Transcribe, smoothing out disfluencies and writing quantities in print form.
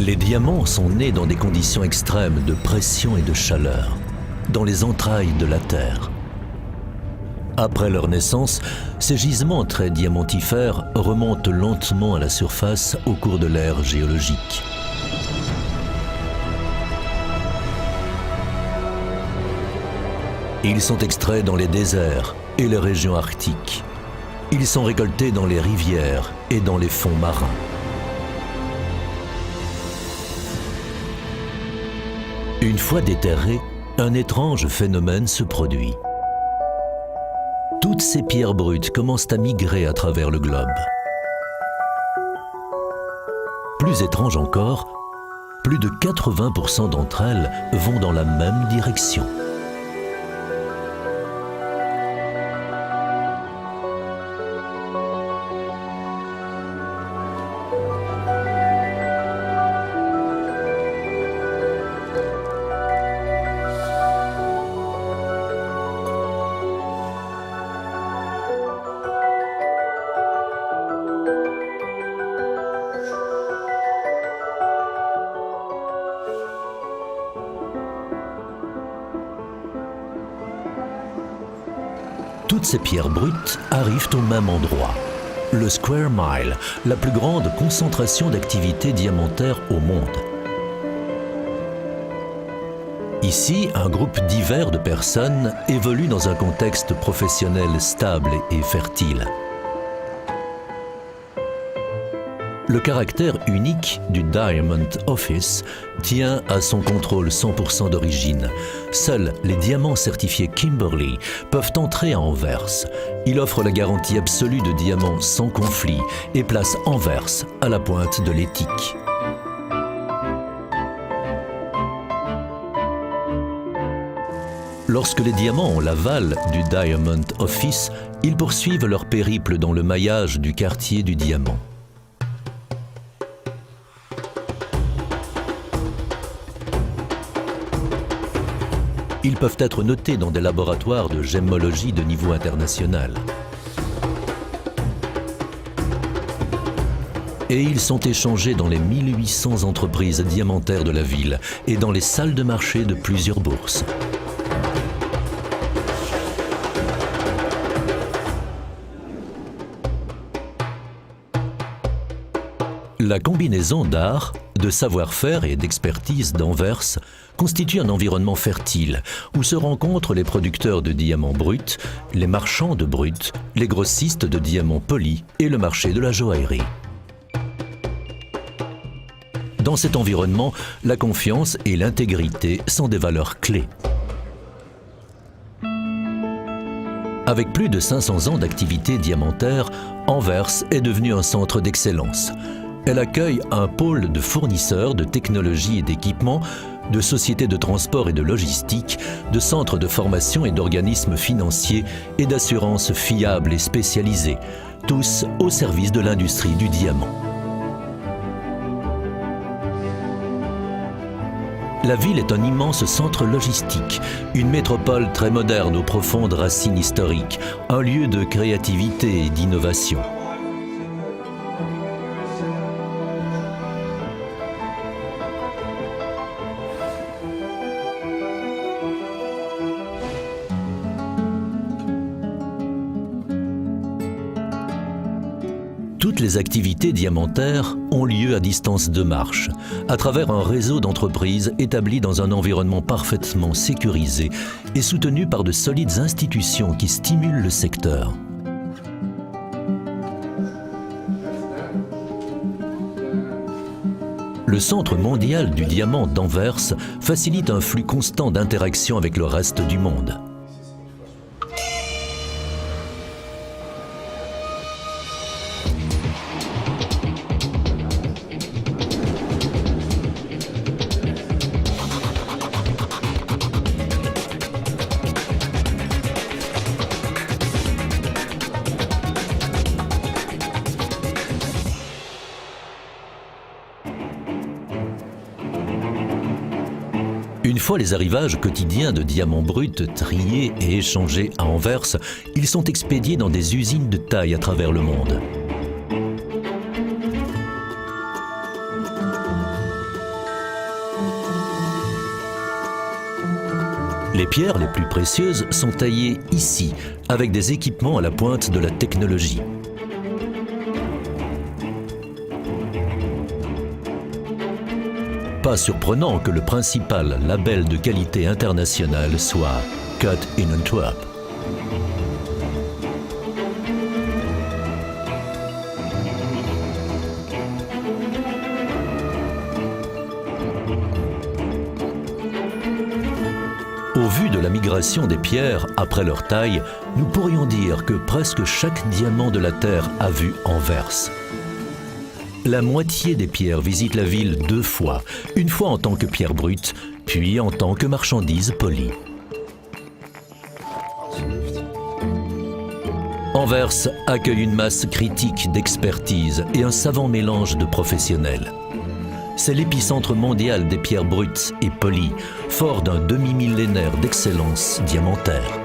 Les diamants sont nés dans des conditions extrêmes de pression et de chaleur, dans les entrailles de la Terre. Après leur naissance, ces gisements très diamantifères remontent lentement à la surface au cours de l'ère géologique. Ils sont extraits dans les déserts et les régions arctiques. Ils sont récoltés dans les rivières et dans les fonds marins. Une fois déterrés, un étrange phénomène se produit. Toutes ces pierres brutes commencent à migrer à travers le globe. Plus étrange encore, plus de 80% d'entre elles vont dans la même direction. Toutes ces pierres brutes arrivent au même endroit, le Square Mile, la plus grande concentration d'activité diamantaire au monde. Ici, un groupe divers de personnes évolue dans un contexte professionnel stable et fertile. Le caractère unique du Diamond Office tient à son contrôle 100% d'origine. Seuls les diamants certifiés Kimberley peuvent entrer à Anvers. Il offre la garantie absolue de diamants sans conflit et place Anvers à la pointe de l'éthique. Lorsque les diamants ont l'aval du Diamond Office, ils poursuivent leur périple dans le maillage du quartier du diamant. Ils peuvent être notés dans des laboratoires de gémologie de niveau international. Et ils sont échangés dans les 1800 entreprises diamantaires de la ville et dans les salles de marché de plusieurs bourses. La combinaison d'art, de savoir-faire et d'expertise d'Anvers constitue un environnement fertile où se rencontrent les producteurs de diamants bruts, les marchands de bruts, les grossistes de diamants polis et le marché de la joaillerie. Dans cet environnement, la confiance et l'intégrité sont des valeurs clés. Avec plus de 500 ans d'activité diamantaire, Anvers est devenu un centre d'excellence. Elle accueille un pôle de fournisseurs de technologies et d'équipements, de sociétés de transport et de logistique, de centres de formation et d'organismes financiers et d'assurances fiables et spécialisées, tous au service de l'industrie du diamant. La ville est un immense centre logistique, une métropole très moderne aux profondes racines historiques, un lieu de créativité et d'innovation. Toutes les activités diamantaires ont lieu à distance de marche, à travers un réseau d'entreprises établi dans un environnement parfaitement sécurisé et soutenu par de solides institutions qui stimulent le secteur. Le Centre mondial du diamant d'Anvers facilite un flux constant d'interactions avec le reste du monde. Une fois les arrivages quotidiens de diamants bruts triés et échangés à Anvers, ils sont expédiés dans des usines de taille à travers le monde. Les pierres les plus précieuses sont taillées ici, avec des équipements à la pointe de la technologie. Pas surprenant que le principal label de qualité internationale soit Cut in Antwerp. Au vu de la migration des pierres après leur taille, nous pourrions dire que presque chaque diamant de la Terre a vu Anvers. La moitié des pierres visitent la ville 2 fois, une fois en tant que pierre brute, puis en tant que marchandise polie. Anvers accueille une masse critique d'expertise et un savant mélange de professionnels. C'est l'épicentre mondial des pierres brutes et polies, fort d'un demi-millénaire d'excellence diamantaire.